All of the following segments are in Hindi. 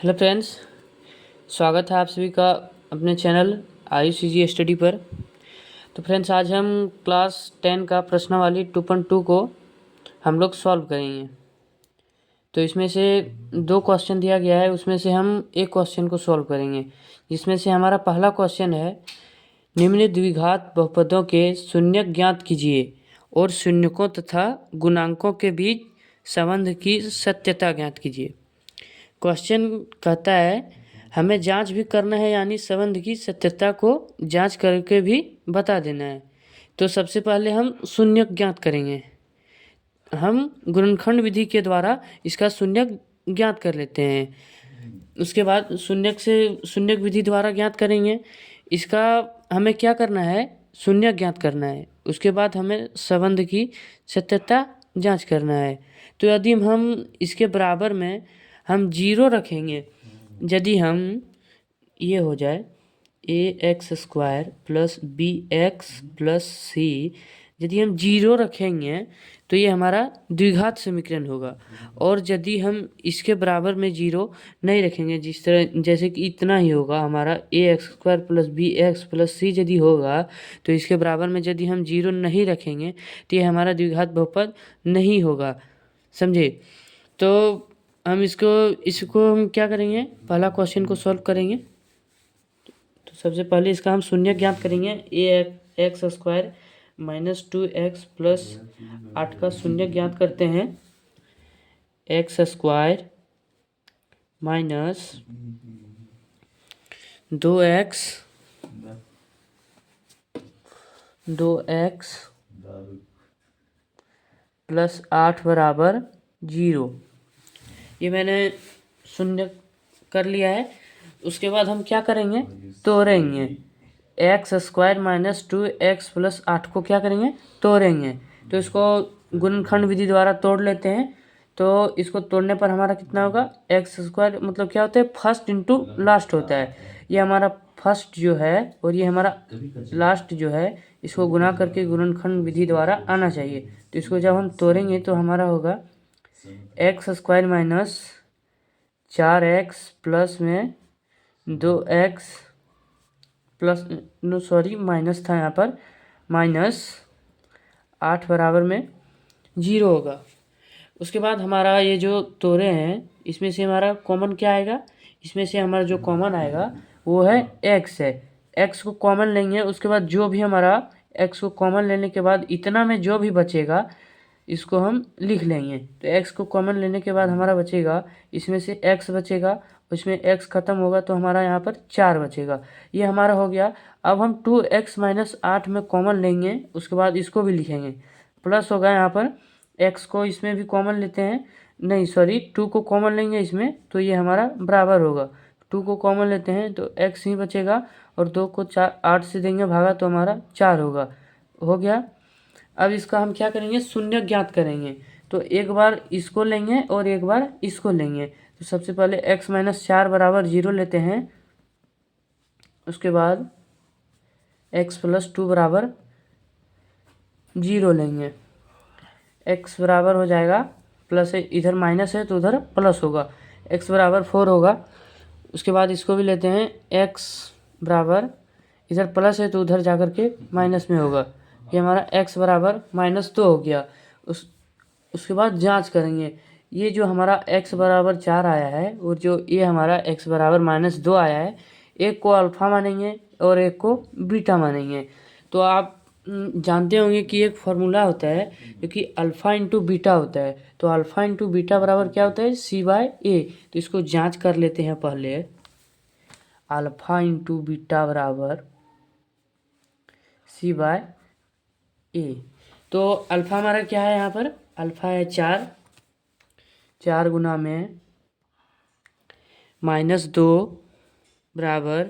हेलो फ्रेंड्स, स्वागत है आप सभी का अपने चैनल IUCG स्टडी पर। तो फ्रेंड्स, आज हम क्लास 10 का प्रश्नावली 2.2 को हम लोग सॉल्व करेंगे। तो इसमें से दो क्वेश्चन दिया गया है, उसमें से हम एक क्वेश्चन को सॉल्व करेंगे, जिसमें से हमारा पहला क्वेश्चन है, निम्न द्विघात बहुपदों के शून्यक ज्ञात कीजिए और शून्यकों तथा गुणांकों के बीच संबंध की सत्यता ज्ञात कीजिए। क्वेश्चन कहता है हमें जांच भी करना है, यानी संबंध की सत्यता को जांच करके भी बता देना है। तो सबसे पहले हम शून्यक ज्ञात करेंगे। हम गुणनखंड विधि के द्वारा इसका शून्यक ज्ञात कर लेते हैं। उसके बाद शून्यक विधि द्वारा ज्ञात करेंगे। इसका हमें क्या करना है, शून्यक ज्ञात करना है। उसके बाद हमें संबंध की सत्यता जांच करना है। तो यदि हम इसके बराबर में हम जीरो रखेंगे, यदि हम ये हो जाए ax² plus bx plus c, यदि हम जीरो रखेंगे तो ये हमारा द्विघात समीकरण होगा। और यदि हम इसके बराबर में जीरो नहीं रखेंगे, जिस तरह जैसे कि इतना ही होगा हमारा ax² plus bx plus c यदि होगा, तो इसके बराबर में यदि हम जीरो नहीं रखेंगे तो ये हमारा द्विघात बहुपद नहीं होगा। समझे? तो हम इसको हम क्या करेंगे, पहला क्वेश्चन को सॉल्व करेंगे। तो सबसे पहले इसका हम शून्य ज्ञात करेंगे। ax² माइनस 2x प्लस 8 का शून्य ज्ञात करते हैं। x² माइनस 2x प्लस 8 बराबर 0। ये मैंने शून्य कर लिया है। उसके बाद हम क्या करेंगे, तोड़ेंगे। x² माइनस 2x प्लस 8 को क्या करेंगे, तोड़ेंगे। तो इसको गुणनखंड विधि द्वारा तोड़ लेते हैं। तो इसको तोड़ने पर हमारा कितना होगा, x² मतलब क्या होता है, फर्स्ट इंटू लास्ट होता है। ये हमारा फर्स्ट जो है और ये हमारा लास्ट जो है, इसको गुना करके गुणनखंड विधि द्वारा आना चाहिए। तो इसको जब हम तोड़ेंगे तो हमारा होगा x² माइनस 4x प्लस में 2x प्लस माइनस था यहाँ पर, माइनस 8 बराबर में 0 होगा। उसके बाद हमारा ये जो तोड़े हैं, इसमें से हमारा कॉमन क्या आएगा, इसमें से हमारा जो कॉमन आएगा वो है x है। x को कॉमन लेंगे, उसके बाद जो भी हमारा x को कॉमन लेने के बाद इतना में जो भी बचेगा इसको हम लिख लेंगे। तो x को कॉमन लेने के बाद हमारा बचेगा, इसमें से x बचेगा, उसमें x खत्म होगा तो हमारा यहाँ पर 4 बचेगा। ये हमारा हो गया। अब हम 2x माइनस 8 में कॉमन लेंगे, उसके बाद इसको भी लिखेंगे। प्लस होगा यहाँ पर, x को इसमें भी कॉमन लेते हैं, नहीं सॉरी 2 को कॉमन लेंगे इसमें, तो ये हमारा बराबर होगा। 2 को कॉमन लेते हैं तो x ही बचेगा, और 2 को 8 से देंगे भागा तो हमारा 4 होगा। हो गया। अब इसका हम क्या करेंगे, शून्य ज्ञात करेंगे। तो एक बार इसको लेंगे और एक बार इसको लेंगे। तो सबसे पहले x माइनस 4 बराबर 0 लेते हैं। उसके बाद x प्लस 2 बराबर 0 लेंगे। x बराबर हो जाएगा, प्लस है इधर माइनस है तो उधर प्लस होगा, x बराबर 4 होगा। उसके बाद इसको भी लेते हैं, x बराबर इधर प्लस है तो उधर जाकर के माइनस में होगा। ये हमारा x बराबर -2 हो गया। उसके बाद जांच करेंगे। ये जो हमारा x बराबर 4 आया है और जो ये हमारा x बराबर -2 आया है, एक को अल्फ़ा मानेंगे और एक को बीटा मानेंगे। तो आप जानते होंगे कि एक फार्मूला होता है जो कि अल्फ़ा इंटू बीटा होता है। तो अल्फ़ा इंटू बीटा बराबर क्या होता है, c/a। तो इसको जांच कर लेते हैं पहले। अल्फ़ा इंटू बीटा बराबर c/a। तो अल्फ़ा हमारा क्या है, यहाँ पर अल्फ़ा है 4 गुना में -2 बराबर,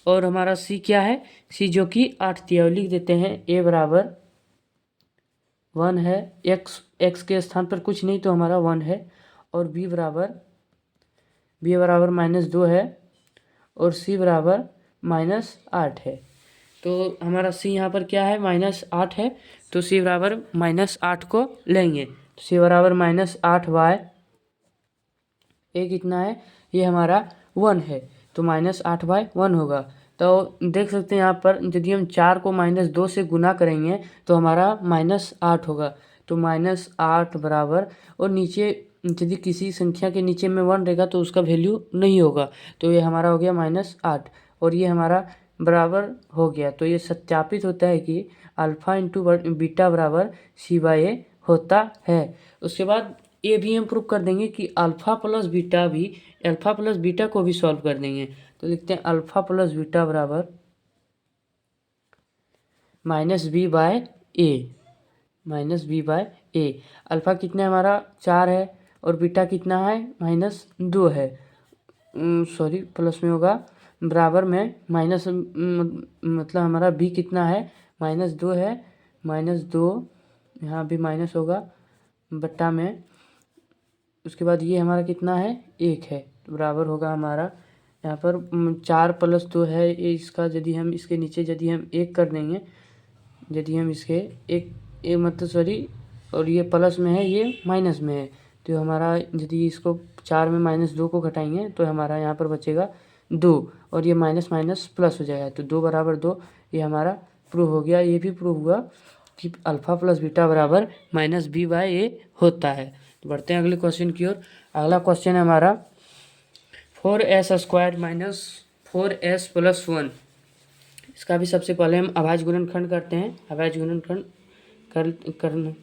और हमारा c क्या है, c जो कि 8 दिया है, लिख देते हैं। a बराबर 1 है, x के स्थान पर कुछ नहीं तो हमारा 1 है, और b बराबर -2 है, और c बराबर -8 है। तो हमारा c यहाँ पर क्या है, -8 है। तो c बराबर -8 को लेंगे। तो c बराबर -8/, ए कितना है, ये हमारा 1 है, तो -8/1 होगा। तो देख सकते हैं यहाँ पर यदि हम 4 को -2 से गुना करेंगे तो हमारा -8 होगा। तो -8 बराबर, और नीचे यदि किसी संख्या के नीचे में 1 रहेगा तो उसका वैल्यू नहीं होगा, तो ये हमारा हो गया -8 और ये हमारा बराबर हो गया। तो ये सत्यापित होता है कि अल्फ़ा इंटू बीटा बराबर C/A होता है। उसके बाद ये भी हम प्रूव कर देंगे कि अल्फ़ा प्लस बीटा को भी सॉल्व कर देंगे। तो लिखते हैं अल्फ़ा प्लस बीटा बराबर -B/A। अल्फ़ा कितना है हमारा 4 है और बीटा कितना है -2 है, सॉरी प्लस में होगा, बराबर में माइनस मतलब हमारा बी कितना है -2 है, -2 यहाँ भी माइनस होगा बट्टा में, उसके बाद ये हमारा कितना है 1 है, तो बराबर होगा हमारा यहाँ पर 4 + 2 है ये इसका, यदि हम इसके नीचे यदि हम 1 कर देंगे, यदि हम इसके एक मतलब सॉरी, और ये प्लस में है ये माइनस में है, तो हमारा यदि इसको 4 में -2 को घटाएंगे तो हमारा यहाँ पर बचेगा 2 और ये माइनस माइनस प्लस हो जाएगा, तो 2 बराबर 2, ये हमारा प्रूव हो गया। ये भी प्रूव हुआ कि अल्फ़ा प्लस बीटा बराबर -B/A होता है। तो बढ़ते हैं अगले क्वेश्चन की ओर। अगला क्वेश्चन है हमारा 4s² - 4s + 1। इसका भी सबसे पहले हम अभाज्य गुणनखंड करते हैं, अभाज्य गुणनखंड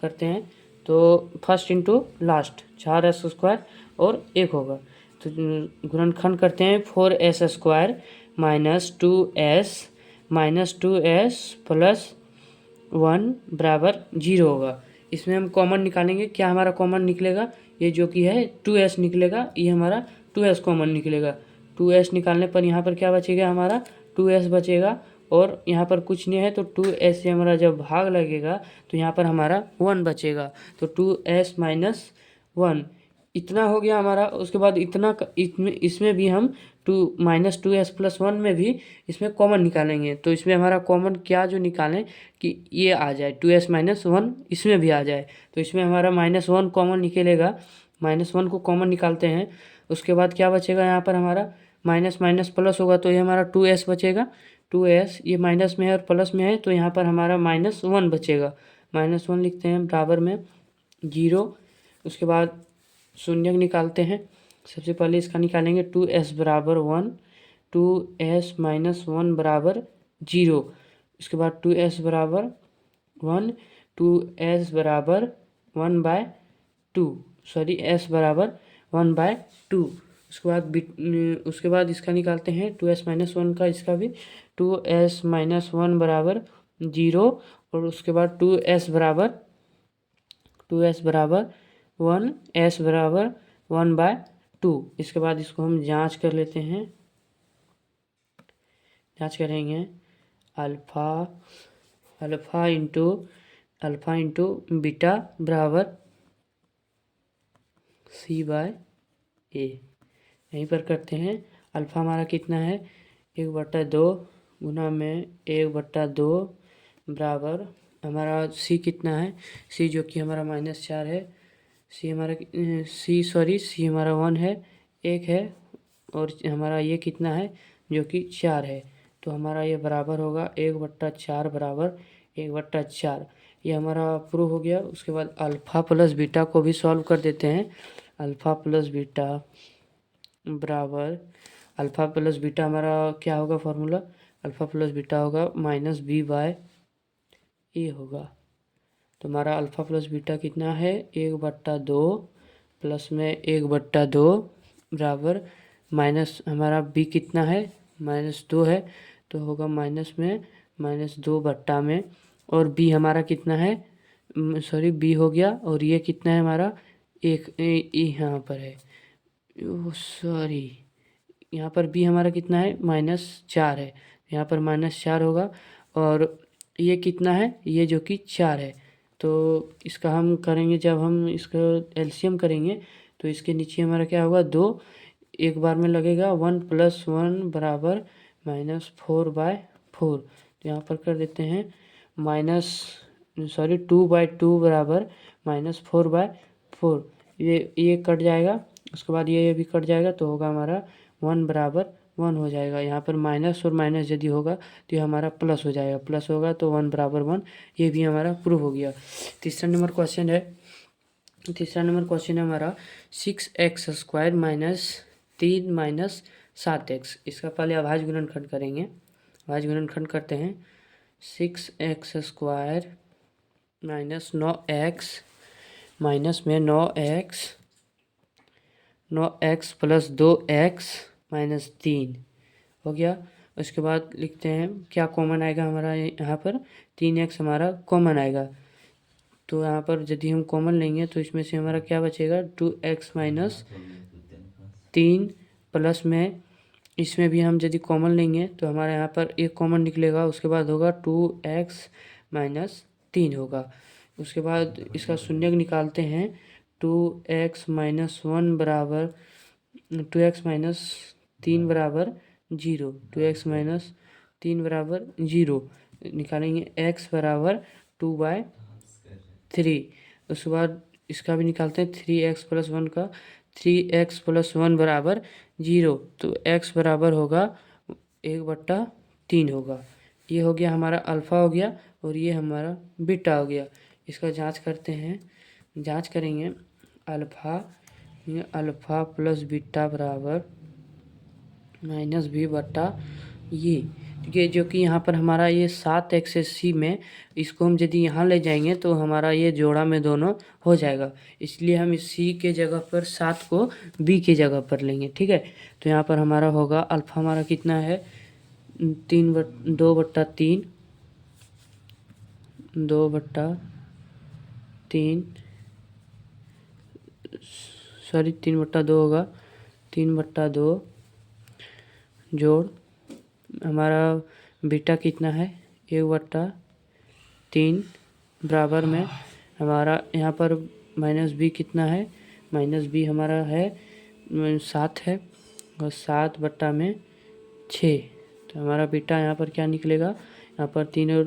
करते हैं। तो फर्स्ट इंटू लास्ट 4s² और 1 होगा, तो गुणनखंड करते हैं 4s² - 2s + 1 बराबर 0 होगा। इसमें हम कॉमन निकालेंगे, क्या हमारा कॉमन निकलेगा, ये जो कि है 2s निकलेगा, ये हमारा 2s कॉमन निकलेगा। 2s निकालने पर यहाँ पर क्या बचेगा, हमारा 2s बचेगा, और यहाँ पर कुछ नहीं है तो 2s से हमारा जब भाग लगेगा तो यहाँ पर हमारा 1 बचेगा, तो 2s - 1 इतना हो गया हमारा। उसके बाद इसमें भी हम -2s + 1 में भी इसमें कॉमन निकालेंगे, तो इसमें हमारा कॉमन क्या जो निकालें कि ये आ जाए 2s - 1 इसमें भी आ जाए, तो इसमें हमारा -1 कॉमन निकलेगा, -1 को कॉमन निकालते हैं। उसके बाद क्या बचेगा, यहाँ पर हमारा माइनस माइनस प्लस होगा, तो ये हमारा 2s बचेगा, 2s ये माइनस में है और प्लस में है, तो यहाँ पर हमारा -1 बचेगा, -1 लिखते हैं बराबर में 0। उसके बाद शून्य निकालते हैं, सबसे पहले इसका निकालेंगे 2s बराबर 1, 2s - 1 बराबर 0। उसके बाद 2s बराबर 1, 2s बराबर 1/2, सॉरी s बराबर 1/2। उसके बाद इसका निकालते हैं 2s - 1 का, इसका भी 2s - 1 बराबर 0, और उसके बाद 2s बराबर 1, s बराबर 1/2। इसके बाद इसको हम जांच कर लेते हैं, जांच करेंगे अल्फ़ा इंटू बीटा बराबर C/A। यहीं पर करते हैं, अल्फ़ा हमारा कितना है 1/2 गुना में 1/2 बराबर हमारा C कितना है, C जो कि हमारा -4 है, C हमारा C हमारा 1 है, 1 है, और हमारा ये कितना है जो कि 4 है, तो हमारा ये बराबर होगा 1/4 बराबर 1/4, ये हमारा प्रूव हो गया। उसके बाद अल्फ़ा प्लस बीटा को भी सॉल्व कर देते हैं। अल्फ़ा प्लस बीटा बराबर, अल्फ़ा प्लस बीटा हमारा क्या होगा फॉर्मूला, अल्फ़ा प्लस बीटा होगा -B/A होगा। तो हमारा अल्फ़ा प्लस बीटा कितना है 1/2 प्लस में 1/2 बराबर माइनस हमारा b कितना है -2 है, तो होगा माइनस में -2 बट्टा में, और b हमारा कितना है, सॉरी b हो गया, और ये कितना है हमारा यहाँ पर है, सॉरी यहाँ पर b हमारा कितना है -4 है, यहाँ पर -4 होगा, और ये कितना है, ये जो कि 4 है, तो इसका हम करेंगे, जब हम इसका एलसीएम करेंगे तो इसके नीचे हमारा क्या होगा 2, एक बार में लगेगा 1 + 1 बराबर -4/4, तो यहाँ पर कर देते हैं 2/2 बराबर -4/4, ये कट जाएगा, उसके बाद ये भी कट जाएगा तो होगा हमारा 1 बराबर 1 हो जाएगा। यहाँ पर माइनस और माइनस यदि होगा तो ये हमारा प्लस हो जाएगा, प्लस होगा तो 1 बराबर 1, ये भी हमारा प्रूव हो गया। तीसरा नंबर क्वेश्चन है हमारा 6x² माइनस 3 माइनस 7x। इसका पहले अभाज्य गुणनखंड करेंगे। अभाज्य गुणनखंड करते हैं। 6x² माइनस 9x माइनस में 9x प्लस 2x माइनस 3 हो गया। उसके बाद लिखते हैं क्या कॉमन आएगा हमारा, यहाँ पर 3x हमारा कॉमन आएगा। तो यहाँ पर यदि हम कॉमन लेंगे तो इसमें से हमारा क्या बचेगा, 2x माइनस 3 प्लस में इसमें भी हम यदि कॉमन लेंगे तो हमारे यहाँ पर एक कॉमन निकलेगा। उसके बाद होगा 2x माइनस 3 होगा। उसके बाद इसका शून्यक निकालते हैं। 2x माइनस 1 बराबर 2x माइनस 3 बराबर 0, 2x माइनस 3 बराबर 0 निकालेंगे। x बराबर 2/3। उसके बाद इसका भी निकालते हैं 3x प्लस 1 का। 3x प्लस 1 बराबर 0, तो x बराबर होगा 1/3 होगा। ये हो गया हमारा अल्फ़ा हो गया और ये हमारा बीटा हो गया। इसका जांच करते हैं, जांच करेंगे। अल्फ़ा प्लस बीटा बराबर माइनस b बटा ये, ठीक है। जो कि यहाँ पर हमारा ये 7x सी में इसको हम यदि यहाँ ले जाएंगे तो हमारा ये जोड़ा में दोनों हो जाएगा, इसलिए हम इस c के जगह पर 7 को b के जगह पर लेंगे, ठीक है। तो यहाँ पर हमारा होगा अल्फ़ा हमारा कितना है 2/3 सॉरी 3/2 होगा। 3/2 जोड़ हमारा बीटा कितना है 1/3 बराबर में हमारा यहाँ पर माइनस b कितना है, माइनस b हमारा है 7 है और 7/6। तो हमारा बीटा यहाँ पर क्या निकलेगा, यहाँ पर 3 और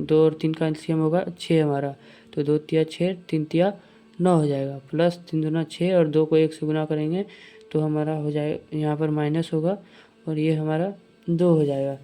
2 और 3 का एलसीएम होगा 6 हमारा, तो 2 तिया 6 3 तिया 9 हो जाएगा। प्लस 3 दूना 6 और 2 को 1 से गुना करेंगे तो हमारा हो जाएगा, यहाँ पर माइनस होगा और ये हमारा 2 हो जाएगा,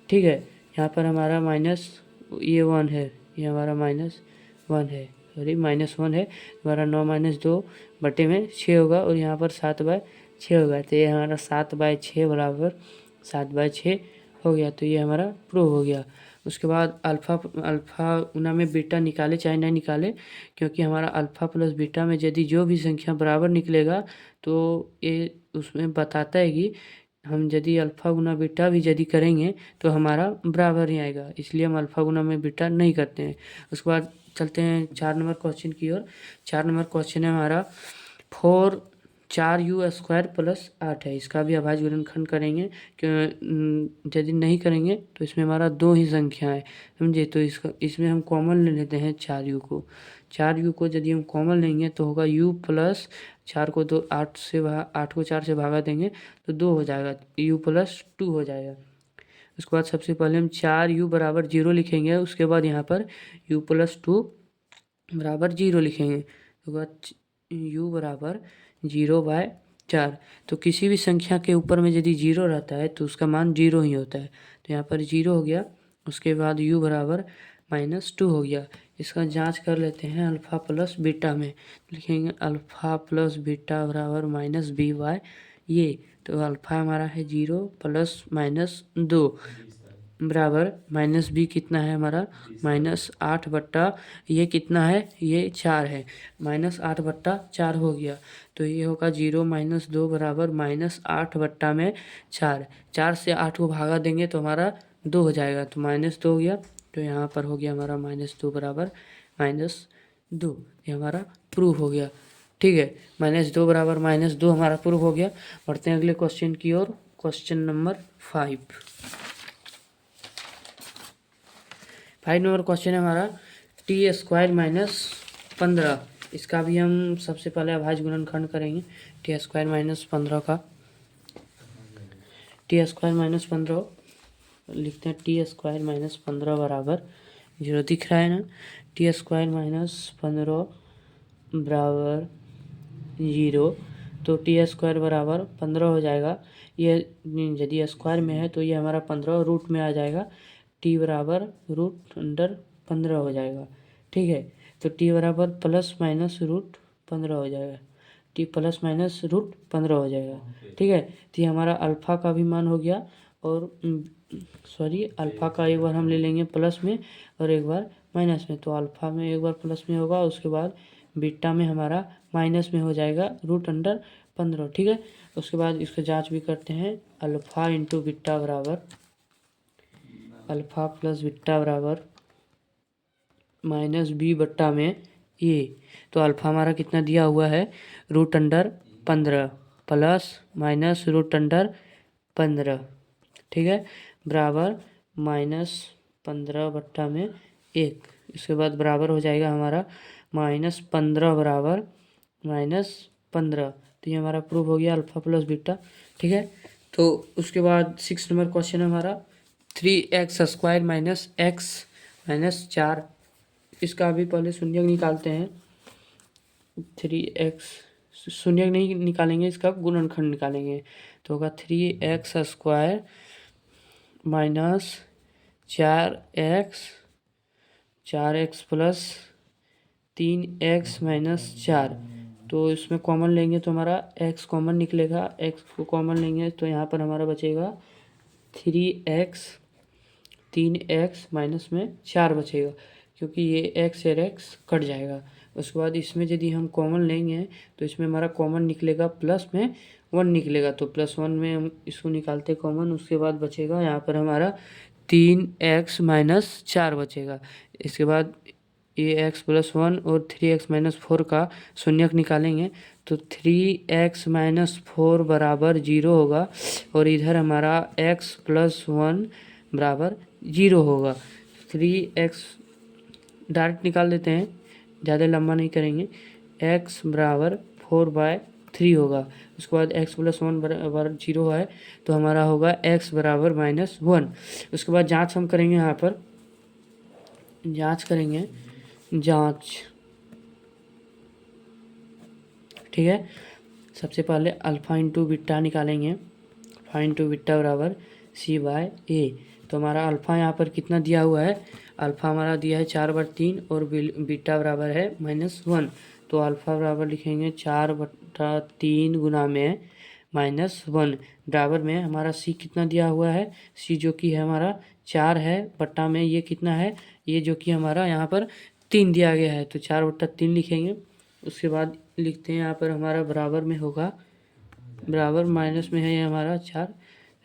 ठीक है। यहाँ पर हमारा माइनस ये 1 है, ये हमारा -1 है, सॉरी -1 है। हमारा 9 - 2 बटे में 6 होगा और यहाँ पर 7/6 होगा। तो ये हमारा 7/6 बराबर 7/6 हो गया। तो ये हमारा प्रूव हो गया। उसके बाद अल्फ़ा गुना में बीटा निकाले चाहे नहीं निकाले, क्योंकि हमारा अल्फ़ा प्लस बीटा में यदि जो भी संख्या बराबर निकलेगा तो ये उसमें बताता है कि हम यदि अल्फ़ा गुना बीटा भी यदि करेंगे तो हमारा बराबर ही आएगा, इसलिए हम अल्फ़ा गुना में बीटा नहीं करते हैं। उसके बाद चलते हैं 4 नंबर क्वेश्चन की ओर। 4 नंबर क्वेश्चन है हमारा 4u² प्लस 8 है। इसका भी अभाज्य गुणनखंड करेंगे, यदि नहीं करेंगे तो इसमें हमारा 2 ही संख्या है, समझे। तो इसमें हम कॉमन ले लेते हैं 4u को। 4u को यदि हम कॉमन लेंगे तो होगा u प्लस 4 को 8 को 4 से भागा देंगे तो 2 हो जाएगा, u प्लस 2 हो जाएगा। उसके बाद सबसे पहले हम 4u बराबर 0 लिखेंगे, उसके बाद यहाँ पर u प्लस 2 बराबर 0 लिखेंगे। उसके बाद u बराबर 0/4। तो किसी भी संख्या के ऊपर में यदि 0 रहता है तो उसका मान 0 ही होता है। तो यहाँ पर 0 हो गया। उसके बाद u बराबर -2 हो गया। इसका जांच कर लेते हैं अल्फ़ा प्लस बीटा में। लिखेंगे अल्फ़ा प्लस बीटा बराबर -b/, ये तो अल्फ़ा हमारा है 0 प्लस -2 बराबर -b कितना है हमारा -8 बट्टा ये कितना है, ये 4 है, -8/4 हो गया। तो ये होगा 0 - 2 बराबर -8 बट्टा में 4। 4 से 8 को भागा देंगे तो हमारा 2 हो जाएगा, तो -2 हो गया। तो यहाँ पर हो गया हमारा -2 बराबर -2, ये हमारा प्रूफ हो गया, ठीक है। -2 बराबर -2 हमारा प्रूफ हो गया। बढ़ते हैं अगले क्वेश्चन की ओर। क्वेश्चन नंबर 5 नंबर क्वेश्चन है हमारा t² - 15। इसका भी हम सबसे पहले अभाज्य गुणनखंड करेंगे t² - 15 का। t² - 15 लिखते हैं, t² - 15 बराबर 0 दिख रहा है ना। t² - 15 बराबर 0 तो टी स्क्वायर बराबर 15 हो जाएगा। ये यदि स्क्वायर में है तो ये हमारा 15 रूट में आ जाएगा, टी बराबर रूट अंडर 15 हो जाएगा। ठीक है, तो टी बराबर प्लस माइनस रूट 15 हो जाएगा, टी प्लस माइनस रूट 15 हो जाएगा। ठीक है, तो ये हमारा अल्फ़ा का भी मान हो गया, और सॉरी अल्फ़ा का एक बार हम ले लेंगे प्लस में और एक बार माइनस में। तो अल्फ़ा में एक बार प्लस में होगा, उसके बाद बीटा में हमारा माइनस में हो जाएगा रूट अंडर 15। ठीक है, उसके बाद इसका जांच भी करते हैं। अल्फ़ा इंटू बीटा बराबर अल्फ़ा प्लस बीटा बराबर माइनस बी बट्टा में ए। तो अल्फ़ा हमारा कितना दिया हुआ है, root under 15 plus minus root under 15। ठीक है, बराबर -15 बट्टा में 1। इसके बाद बराबर हो जाएगा हमारा -15 बराबर -15। तो ये हमारा प्रूफ हो गया अल्फ़ा प्लस बीटा। ठीक है, तो उसके बाद 6 नंबर क्वेश्चन है हमारा 3x square minus x minus 4। इसका अभी पहले शून्यक निकालते हैं। 3x शून्यक नहीं निकालेंगे, इसका गुणनखंड निकालेंगे। तो होगा 3x square minus 4x plus 3x minus 4। तो इसमें कॉमन लेंगे तो हमारा x कॉमन निकलेगा, x को कॉमन लेंगे तो यहाँ पर हमारा बचेगा 3x, 3x माइनस में 4 बचेगा, क्योंकि ये x और x कट जाएगा। उसके बाद इसमें यदि हम कॉमन लेंगे तो इसमें हमारा कॉमन निकलेगा, प्लस में 1 निकलेगा, तो +1 में हम इसको निकालते कॉमन। उसके बाद बचेगा यहाँ पर हमारा 3x माइनस 4 बचेगा। इसके बाद ये x प्लस 1 और 3x माइनस 4 का शून्यक निकालेंगे तो 3x माइनस 4 बराबर 0 होगा, और इधर हमारा x प्लस 1 बराबर 0 होगा। 3x डायरेक्ट निकाल देते हैं, ज़्यादा लंबा नहीं करेंगे। x बराबर 4/3 होगा। उसके बाद x प्लस 1 बराबर 0 है, तो हमारा होगा x बराबर -1। उसके बाद जांच हम करेंगे, यहाँ पर जांच करेंगे, जांच। ठीक है, सबसे पहले अल्फ़ा इंटू बीटा निकालेंगे। अल्फ़ा इंटू बीटा बराबर c/a। तो हमारा अल्फ़ा यहाँ पर कितना दिया हुआ है, अल्फ़ा हमारा दिया है 4/3 और बीटा बराबर है -1। तो अल्फ़ा बराबर लिखेंगे 4/3 गुना में -1 बराबर में हमारा c कितना दिया हुआ है, c जो कि है हमारा 4 है, बट्टा में ये कितना है, ये जो कि हमारा यहाँ पर 3 दिया गया है, तो 4/3 लिखेंगे। उसके बाद लिखते हैं यहाँ पर हमारा बराबर में होगा, बराबर माइनस में है ये हमारा 4,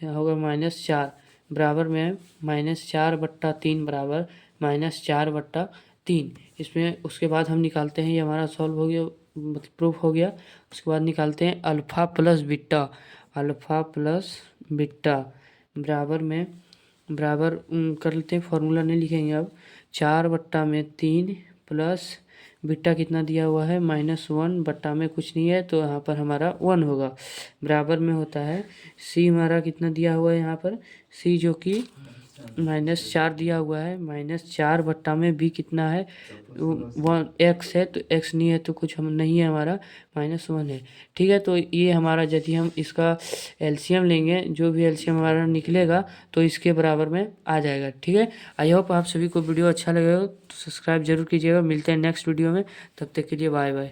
यहाँ होगा -4 बराबर में -4/3 बराबर -4/3। इसमें उसके बाद हम निकालते हैं, ये हमारा सॉल्व हो गया, मतलब प्रूफ हो गया। उसके बाद निकालते हैं alpha plus beta, alpha plus beta बराबर में बराबर कर लेते हैं, फॉर्मूला नहीं लिखेंगे अब। 4/3 प्लस बीटा कितना दिया हुआ है -1, बट्टा में कुछ नहीं है तो यहाँ पर हमारा 1 होगा, बराबर में होता है c हमारा कितना दिया हुआ है यहाँ पर, c जो कि -4 दिया हुआ है, -4 बट्टा में b कितना है 1, x है, तो x नहीं है तो कुछ हम नहीं है, हमारा -1 है। ठीक है, तो ये हमारा यदि हम इसका एलसीएम लेंगे, जो भी एलसीएम हमारा निकलेगा तो इसके बराबर में आ जाएगा। ठीक है, आई होप आप सभी को वीडियो अच्छा लगेगा, तो सब्सक्राइब जरूर कीजिएगा। मिलते हैं नेक्स्ट वीडियो में, तब तक के लिए बाय बाय।